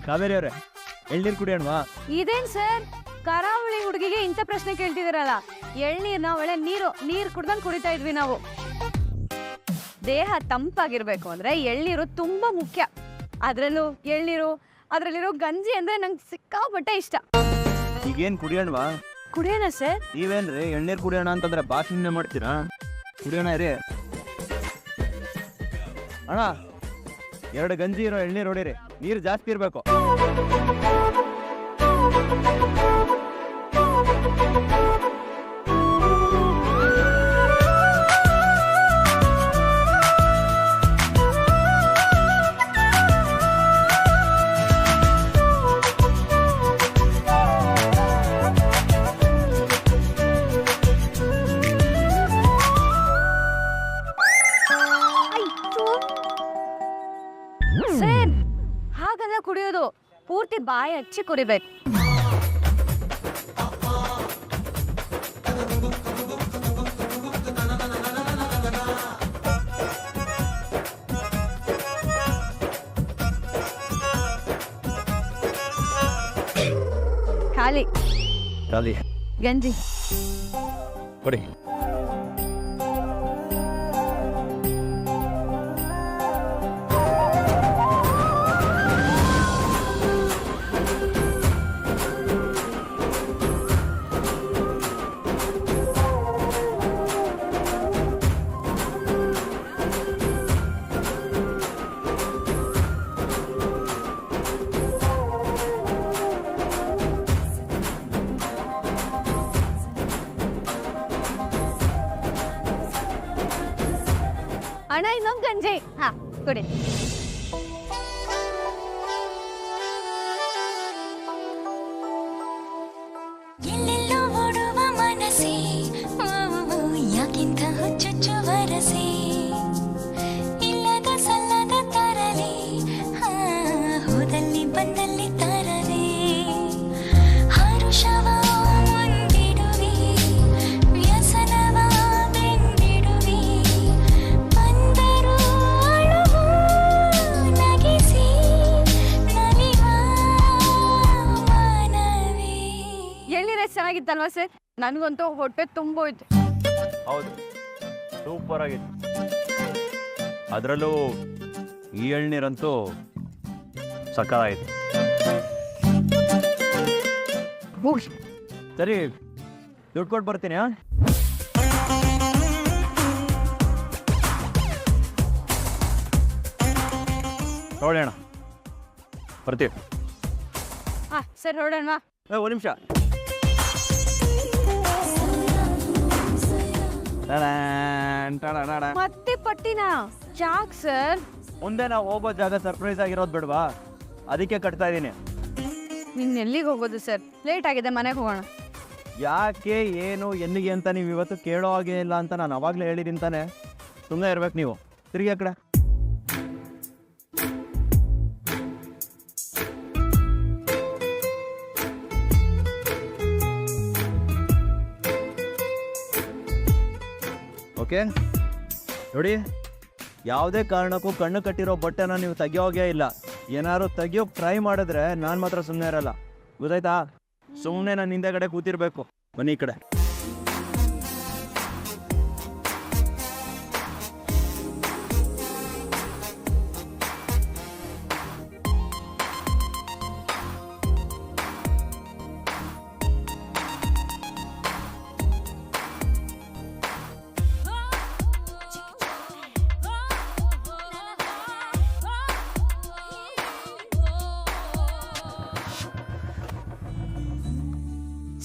ಕಾವೇರಿ ಅವ್ರೆ ಎಳ್ನೀರು ಕುಡಿಯೋಣವಾ? ಇದೇನ್ ಸರ್ ಕರಾವಳಿ ಹುಡುಗಿಗೆ ಇಂಥ ಪ್ರಶ್ನೆ ಕೇಳ್ತಿದಿರಲ್ಲ. ಎಳ್ನೀರ್ನ ಒಳ್ಳೆ ನೀರು ಕುಡ್ದಂಗ್ ಕುಡಿತಾ ಇದ್ವಿ ನಾವು. ದೇಹ ತಂಪಾಗಿರ್ಬೇಕು ಅಂದ್ರೆ ಎಳ್ನೀರು ತುಂಬಾ ಮುಖ್ಯ. ಅದ್ರಲ್ಲೂ ಎಳ್ನೀರು, ಅದ್ರಲ್ಲಿರೋ ಗಂಜಿ ಅಂದ್ರೆ ನಂಗೆ ಸಿಕ್ಕಾಪಟ್ಟೆ ಇಷ್ಟ. ಈಗೇನ್ ಕುಡಿಯೋಣವಾ? ಕುಡಿಯೋಣ ಸರ್? ನೀವೇನ್ರಿ ಎಳ್ನೀರು ಕುಡಿಯೋಣ ಅಂತಂದ್ರೆ ಭಾಷಣ ಮಾಡ್ತೀರಾ? ಕುಡಿಯೋಣ ರೀ ಅಣ್ಣ. 2 ಗಂಜಿ ಇರೋ ಎಳ್ನೀರು ಹೊಡೀರಿ, ನೀರು ಜಾಸ್ತಿ ಇರಬೇಕು. ಸರ್ ಹಾಗಲ್ಲ ಕುಡಿಯೋದು, ಪೂರ್ತಿ ಬಾಯಿ ಹಚ್ಚಿ ಕುಡಿಬೇಕು. ಖಾಲಿ ಖಾಲಿ ಗಂಜಿ ಕೊಡಿ. ಅಣ್ಣ ಇನ್ನೊಂದು ಗಂಜಿ. ಹಾ ಕೊಡಿ. ಎಲ್ಲೆಲ್ಲೋ ಓಡುವ ಮನಸ್ಸೇ ಯಾಕಿಂತ ಹುಚ್ಚುಚ್ಚುವರಸೆ, ಇಲ್ಲದ ಸಲ್ಲದ ತರಲೆ ಹೋದಲ್ಲಿ ಬಂದಲ್ಲಿ ತರಲೆ, ಹರುಷವ ಮುಂದಿಡುವಿ ವ್ಯಸನವ ಬೆಂದಿಡುವಿ, ಬಂದರು ಅಳುವು ನಗಿಸಿ ನಲಿವ ಮಾನವೇ. ಎಳ್ನೀರು ಚೆನ್ನಾಗಿತ್ತಲ್ವಾ ಸರ್? ನನಗಂತೂ ಹೊಟ್ಟೆ ತುಂಬೋಯ್ತು. ಹೌದು, ಸೂಪರ್ ಆಗಿತ್ತು. ಅದರಲ್ಲೂ ಈ ಎಳ್ನೀರಂತೂ ಸಕ್ಕತ್ತಾಗಿತ್ತು. ಸರಿ, ದುಡ್ಡು ಕೊಟ್ಟು ಬರ್ತೀನಿ. ನೋಡೋಣ, ಬರ್ತೀವಿ. ಹಾ ಸರ್ ಹೊರಡೋಣವಾ? ಒಂದು ನಿಮಿಷ. ಮತ್ತೆ ಪಟ್ಟಿನ ಯಾಕ್ ಸರ್? ಮುಂದೆ ನಾವು ಹೋಗೋ ಜಾಗ ಸರ್ಪ್ರೈಸ್ ಆಗಿರೋದು ಬಿಡ್ವಾ, ಅದಕ್ಕೆ ಕಟ್ತಾ ಇದ್ದೀನಿ. ನಿನ್ನ ಎಲ್ಲಿಗೆ ಹೋಗೋದು ಸರ್? ಲೇಟ್ ಆಗಿದೆ, ಮನೆಗೆ ಹೋಗೋಣ. ಯಾಕೆ, ಏನು, ಎಲ್ಲಿಗೆ ಅಂತ ನೀವು ಇವತ್ತು ಕೇಳೋ ಹಾಗೆ ಇಲ್ಲ ಅಂತ ನಾನು ಅವಾಗಲೇ ಹೇಳಿದ್ದೀನಿ ತಾನೆ. ಸುಮ್ಮನೆ ಇರ್ಬೇಕು ನೀವು. ತಿರುಗಿ ಆ ಕಡೆ. ಓಕೆ ನೋಡಿ, ಯಾವುದೇ ಕಾರಣಕ್ಕೂ ಕಣ್ಣು ಕಟ್ಟಿರೋ ಬಟ್ಟೆನ ನೀವು ತೆಗಿಯೋಗೇ ಇಲ್ಲ. ಏನಾದ್ರು ತೆಗಿಯೋಕೆ ಟ್ರೈ ಮಾಡಿದ್ರೆ ನಾನು ಮಾತ್ರ ಸುಮ್ಮನೆ ಇರಲ್ಲ, ಗೊತ್ತಾಯ್ತಾ? ಸುಮ್ಮನೆ ನಾನು ಹಿಂದೆಗಡೆ ಕೂತಿರ್ಬೇಕು. ಬನ್ನಿ ಈ ಕಡೆ.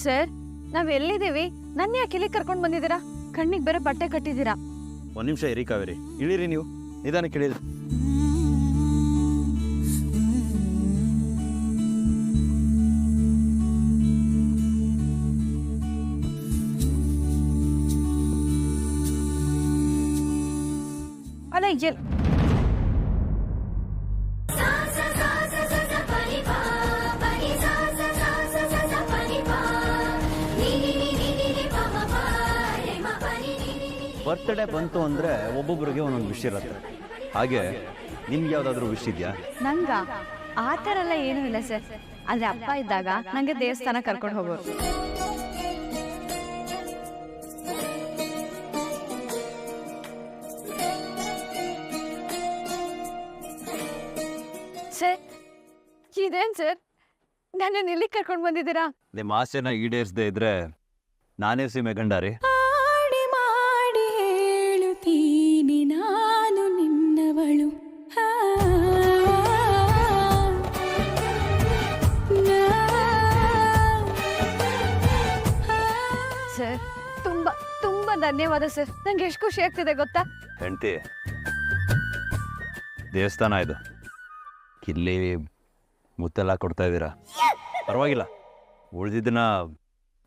ಸರ್ ನಾವ್ ಎಲ್ಲಿದ್ದೀವಿ? ನನ್ನ ಯಾಕೆ ಇಲ್ಲಿ ಕರ್ಕೊಂಡು ಬಂದಿದ್ದೀರಾ? ಕಣ್ಣಿಗೆ ಬೇರೆ ಬಟ್ಟೆ ಕಟ್ಟಿದ್ದೀರಾ. ಒಂದು ನಿಮಿಷ ಇರಿ ಕಾವೇರಿ, ಇಳಿರಿ ನೀವು, ನಿಧಾನಕ್ಕೆ ಇಳಿರಿ. ಅಲ್ಲ ಬರ್ತ್ಡೇ ಬಂತು ಅಂದರೆ ಒಬ್ಬೊಬ್ಬರಿಗೆ ಒಂದೊಂದು ವಿಷ್ ಇರುತ್ತೆ. ಹಾಗೆ ನಿಮ್ಗೆ ಯಾವುದಾದ್ರೂ ವಿಷ್ ಇದೆಯಾ? ನಂಗ ಆ ಥರ ಎಲ್ಲ ಏನೂ ಇಲ್ಲ ಸರ್. ಅಂದ್ರೆ ಅಪ್ಪ ಇದ್ದಾಗ ನಂಗೆ ದೇವಸ್ಥಾನ ಕರ್ಕೊಂಡು ಹೋಗೋರು. ಸರ್ ಇದೇನ್ ಸರ್ ನನ್ನ ಇಲ್ಲಿ ಕರ್ಕೊಂಡು ಬಂದಿದ್ದೀರಾ? ನಿಮ್ಮ ಆಸೆನ ಈಡೇರಿಸದೇ ಇದ್ರೆ ನಾನೇ ಸೀಮೆ ಗಂಡಾರಿ. ಮಾಡಿ ಮಾಡಿ ಹೇಳುತ್ತೀನಿ ನಾನು ನಿನ್ನವಳು. ಸರ್ ತುಂಬಾ ತುಂಬಾ ಧನ್ಯವಾದ ಸರ್. ನಂಗೆ ಎಷ್ಟು ಖುಷಿ ಆಗ್ತಿದೆ ಗೊತ್ತಾ? ಹೆಂಡ್ತಿ, ದೇವಸ್ಥಾನ ಇದು, ಇಲ್ಲಿ ಮುತ್ತೆಲ್ಲ ಕೊಡ್ತಾ ಇದ್ದೀರಾ, ಪರವಾಗಿಲ್ಲ. ಉಳಿದಿದ್ದನ್ನ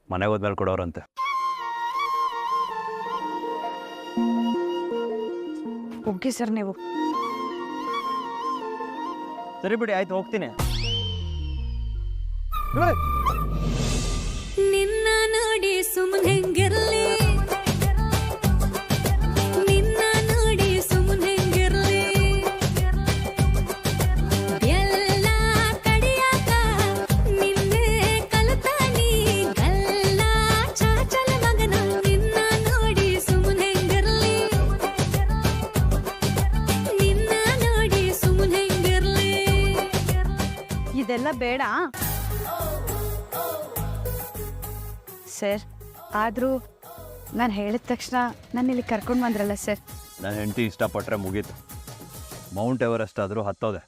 ಮನೆಗೆ ಹೋದ್ಮೇಲೆ ಕೊಡೋರಂತೆ. Okay sir. ನೀವು ಸರಿ ಬಿಡಿ, ಆಯ್ತು, ಹೋಗ್ತೀನಿ. ನಿನ್ನ ನೋಡಿ ಸುಮ್ಮನೆ ಹೆಂಗಿರ್ಲಿ, ನಿನ್ನ ನೋಡಿ ಸುಮ್ಮನೆ ಹೆಂಗಿರ್ಲಿ, ಎಲ್ಲ ಕಡಿಯಾಕ ನಿನ್ನೆ ಕಲಿತಾನಿ ಗಲ್ಲ ಚಾಚಲ ಮಗನ. ನಿನ್ನ ನೋಡಿ ಸುಮ್ಮನೆ ಹೆಂಗಿರ್ಲಿ, ನಿನ್ನ ನೋಡಿ ಸುಮ್ಮನೆ ಹೆಂಗಿರ್ಲಿ. ಇದೆಲ್ಲ ಬೇಡ ಸರ್. ಆದರೂ ನಾನು ಹೇಳಿದ ತಕ್ಷಣ ನಾನು ಇಲ್ಲಿ ಕರ್ಕೊಂಡು ಬಂದ್ರಲ್ಲ ಸರ್. ನನ್ನ ಹೆಂಡತಿ ಇಷ್ಟಪಟ್ಟರೆ ಮುಗೀತು. ಮೌಂಟ್ ಎವರೆಸ್ಟ್ ಆದರೂ ಹತ್ತೋದೆ.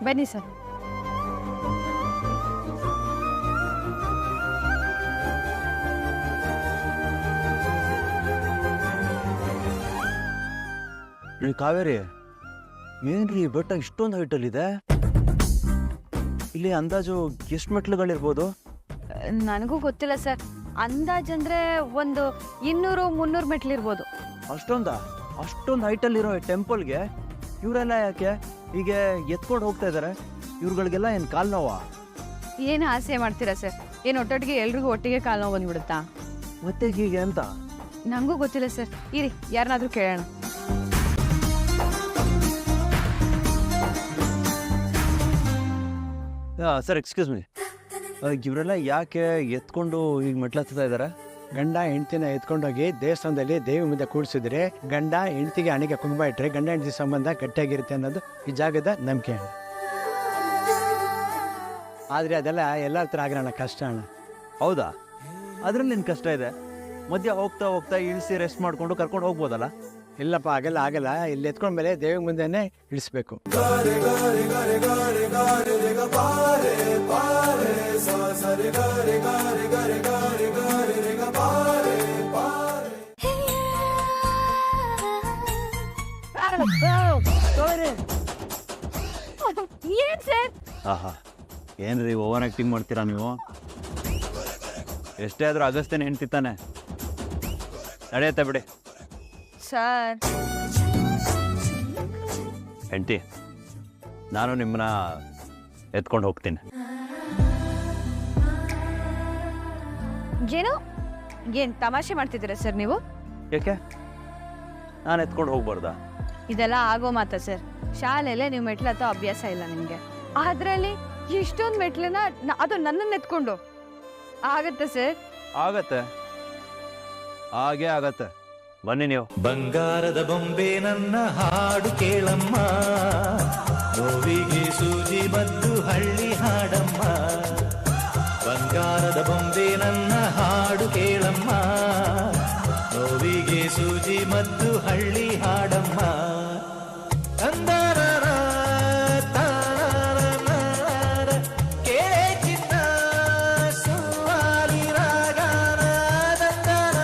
ಬನ್ನಿ ಸರ್. ಕಾವೇರಿ, ಏನ್ರಿ ಬೆಟ್ಟ ಇಷ್ಟೊಂದು ಹೈಟಲ್ಲಿದೆ? ಇಲ್ಲಿ ಅಂದಾಜು ಎಷ್ಟು ಮೆಟ್ಲುಗಳಿರ್ಬೋದು? ನನಗೂ ಗೊತ್ತಿಲ್ಲ ಸರ್. ಅಂದಾಜಂದ್ರೆ ಒಂದು 200-300 ಮೆಟ್ಲಿರ್ಬೋದು. ಅಷ್ಟೊಂದು ಹೈಟಲ್ಲಿರೋ ಟೆಂಪಲ್ಗೆ ಇವರೆಲ್ಲ ಯಾಕೆ ಹೀಗೆ ಎತ್ಕೊಂಡು ಹೋಗ್ತಾ ಇದ್ದಾರೆ? ಇವ್ರುಗಳಿಗೆಲ್ಲ ಏನು ಕಾಲು ನೋವಾ? ಏನು ಆಸೆ ಮಾಡ್ತೀರಾ ಸರ್? ಏನು ಒಟ್ಟೊಟ್ಟಿಗೆ ಎಲ್ರಿಗೂ ಒಟ್ಟಿಗೆ ಕಾಲು ನೋವು ಬಂದ್ಬಿಡುತ್ತಾ? ಮತ್ತೆ ಹೀಗೆ ಅಂತ ನನಗೂ ಗೊತ್ತಿಲ್ಲ ಸರ್. ಇರಿ, ಯಾರನ್ನಾದ್ರೂ ಕೇಳೋಣ. ಸರ್, ಎಕ್ಸ್ಕ್ಯೂಸ್ ಮೀ, ಇವರೆಲ್ಲ ಯಾಕೆ ಎತ್ಕೊಂಡು ಈಗ ಮೆಟ್ಲತ್ತಾ ಇದ್ದಾರೆ? ಗಂಡ ಹೆಂಡ್ತಿನ ಎತ್ಕೊಂಡೋಗಿ ದೇವಸ್ಥಾನದಲ್ಲಿ ದೇವಿ ಮುಂದೆ ಕೂಡಿಸಿದ್ರೆ ಗಂಡ ಹೆಂಡ್ತಿಗೆ ಹಣೆಗೆ ಕುಂಕುಮ ಇಟ್ಟರೆ ಗಂಡ ಹೆಂಡತಿ ಸಂಬಂಧ ಗಟ್ಟಿಯಾಗಿರುತ್ತೆ ಅನ್ನೋದು ಈ ಜಾಗದ ನಂಬಿಕೆ ಅಣ್ಣ. ಆದರೆ ಅದೆಲ್ಲ ಎಲ್ಲರ ಹತ್ರ ಆಗಿರೋಣ ಕಷ್ಟ ಅಣ್ಣ. ಹೌದಾ? ಅದ್ರಲ್ಲಿ ನಿನ್ನ ಕಷ್ಟ ಇದೆ. ಮಧ್ಯ ಹೋಗ್ತಾ ಹೋಗ್ತಾ ಇಳಿಸಿ ರೆಸ್ಟ್ ಮಾಡ್ಕೊಂಡು ಕರ್ಕೊಂಡು ಹೋಗ್ಬೋದಲ್ಲ? ಇಲ್ಲಪ್ಪ, ಆಗಲ್ಲ. ಇಲ್ಲಿ ಎತ್ಕೊಂಡ ಮೇಲೆ ದೇವಿ ಮುಂದೆನೇ ಇಳಿಸ್ಬೇಕು. ಏನ್ ಸರ್? ಆಹಾ, ಏನ್ರಿ ಓವರ್ ಆಕ್ಟಿಂಗ್ ಮಾಡ್ತೀರಾ ನೀವು? ಎಷ್ಟೇ ಆದ್ರೂ ಅಗಸ್ತ್ಯನ ಹೆಂಡ್ತಿತ್ತಾನೆ. ನಡೆಯುತ್ತೆ ಬಿಡಿ. ಸರ್, ಹೆಂಡ್ತಿ, ನಾನು ನಿಮ್ಮನ್ನ ಎತ್ಕೊಂಡು ಹೋಗ್ತೀನಿ. ಏನ್ ತಮಾಷೆ ಮಾಡ್ತಿದ್ದೀರಾ ಸರ್ ನೀವು? ಯಾಕೆ ನಾನು ಎತ್ಕೊಂಡು ಹೋಗ್ಬಾರ್ದಾ? ಇದೆಲ್ಲ ಆಗೋ ಮಾತಾ ಸರ್? ಶಾಲೆಯಲ್ಲೇ ನೀವು ಮೆಟ್ಲು ಹತ್ತೋ ಅಭ್ಯಾಸ ಇಲ್ಲ ನಿಮ್ಗೆ. ಅದ್ರಲ್ಲಿ ಇಷ್ಟೊಂದು ಮೆಟ್ಲನ್ನ ಅದು ನನ್ನನ್ನು ಎತ್ಕೊಂಡು ಆಗತ್ತೆ ಸರ್? ಆಗತ್ತೆ, ಹಾಗೇ ಆಗತ್ತೆ. ಬನ್ನಿ ನೀವು. ಬಂಗಾರದ ಬೊಂಬೆ ನನ್ನ ಹಾಡು ಕೇಳಮ್ಮ, ನೋವಿಗೆ ಸೂಜಿ ಮದ್ದು ಹಳ್ಳಿ ಹಾಡಮ್ಮ. ಬಂಗಾರದ ಬೊಂಬೆ ನನ್ನ ಹಾಡು ಕೇಳಮ್ಮ, ನೋವಿಗೆ ಸೂಜಿ ಮದ್ದು ಹಳ್ಳಿ ಹಾಡಮ್ಮ. ತಂದರರ ತಾರರ ಕೇಳೆ ಚಿತ್ತ ಸುವಾಲಿ ರಾಗನ ತಾರರ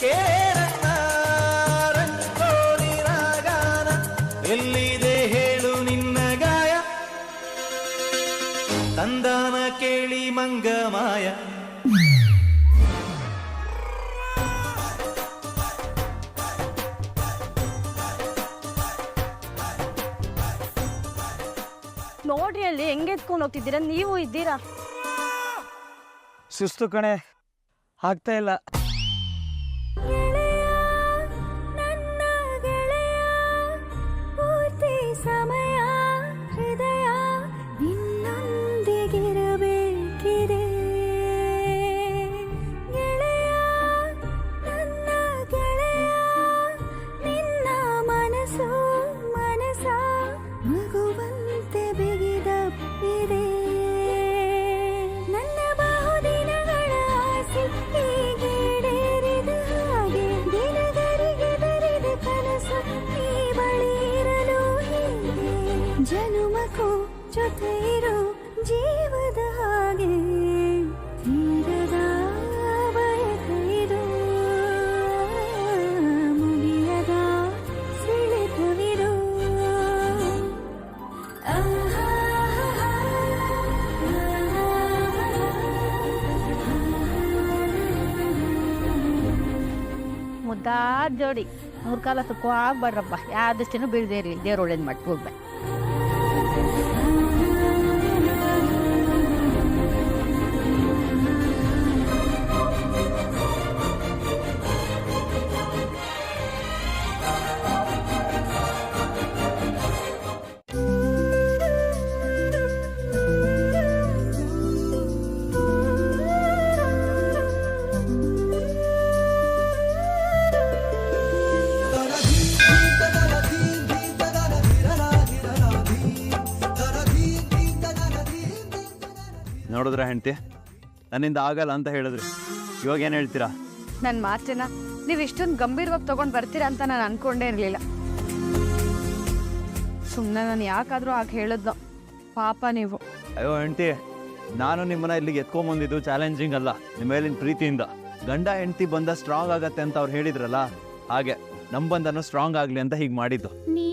ಕೇರನ್ನ ರಂಗೋಲಿ ರಾಗನ. ಎಲ್ಲಿದೆ ಹೇಳು ನಿನ್ನ ಗಾಯ, ತಂದಾನ ಕೇಳಿ ಮಂಗಮಾಯ. ನೋಡ್ರಿ ಅಲ್ಲಿ ಹೆಂಗೆ ಎತ್ಕೊಂಡು ಹೋಗ್ತಿದ್ದೀರಾ? ನೀವು ಇದ್ದೀರಾ? ಸುಸ್ತು ಕಣೆ, ಆಗ್ತಾ ಇಲ್ಲ. ನನ್ನ ಗೆಳೆಯ ಪೂರ್ತಿ ಸಮಯ ಹೃದಯ ನಿನ್ನೊಂದಿಗಿರಬೇಕಿದೆ. ಗೆಳೆಯ ನನ್ನ ಗೆಳೆಯ ನಿನ್ನ ಮನಸ್ಸು ಮನಸ ಮಗುವಂತೆ ಬಿಗಿದಪ್ಪಿದೆ. ನನ್ನ ಬಹುದಿನಗಳ ಆಸೆ ಈಗೇರಿದ ಹಾಗೆ ದಿನಗರಿಗೆ ಬರಿದ ಕನಸು ಈ ಬಳಿ ಇರಲು ಹೀಗೆ ಜನುಮಕ್ಕೂ ಜೊತೆ ಇರೋ ಜೀವದ ಹಾಗೆ ತೀರದ ಬಯಕೆಯಿದು ಮುಗಿಯದ ಸೆಳೆತವಿದು. ಮುದ್ದಾದ ಜೋಡಿ 3 ಕಾಲ ಸುಖವಾಗಿ ಬರ್ರಪ್ಪ, ಯಾವ್ದಷ್ಟೇನು ಬೀಳ್ದೇರಿ, ದೇವ್ರ ಒಳ್ಳೇದು ಮಾಡಿ ಹೋಗ್ಬೇಕು. ನೋಡಿದ್ರ ಹೆಂಡ್ತಿ, ನನ್ನಿಂದ ಆಗಲ್ಲ ಅಂತ ಹೇಳಿದ್ರಿ, ಇವಾಗ ಏನು ಹೇಳ್ತೀರಾ? ನನ್ನ ಮಾತನ್ನ ನೀವು ಇಷ್ಟೊಂದು ಗಂಭೀರವಾಗಿ ತೊಗೊಂಡು ಬರ್ತೀರಾ ಅಂತ ನಾನು ಅನ್ಕೊಂಡೇ ಇರಲಿಲ್ಲ. ಸುಮ್ಮನೆ ನಾನು ಯಾಕಾದರೂ ಆಗ ಹೇಳಿದ್ನೋ, ಪಾಪ ನೀವು. ಅಯ್ಯೋ ಹೆಂಡ್ತಿ, ನಾನು ನಿಮ್ಮನ್ನ ಇಲ್ಲಿಗೆ ಎತ್ಕೊಂಬಂದಿದ್ದು ಚಾಲೆಂಜಿಂಗ್ ಅಲ್ಲ, ನಿಮ್ಮ ಮೇಲಿನ ಪ್ರೀತಿಯಿಂದ. ಗಂಡ ಹೆಂಡ್ತಿ ಬಂದ ಸ್ಟ್ರಾಂಗ್ ಆಗತ್ತೆ ಅಂತ ಅವ್ರು ಹೇಳಿದ್ರಲ್ಲ, ಹಾಗೆ ನಮ್ಮ ಬಂಧನೂ ಸ್ಟ್ರಾಂಗ್ ಆಗಲಿ ಅಂತ ಹೀಗೆ ಮಾಡಿದ್ದು. ನೀ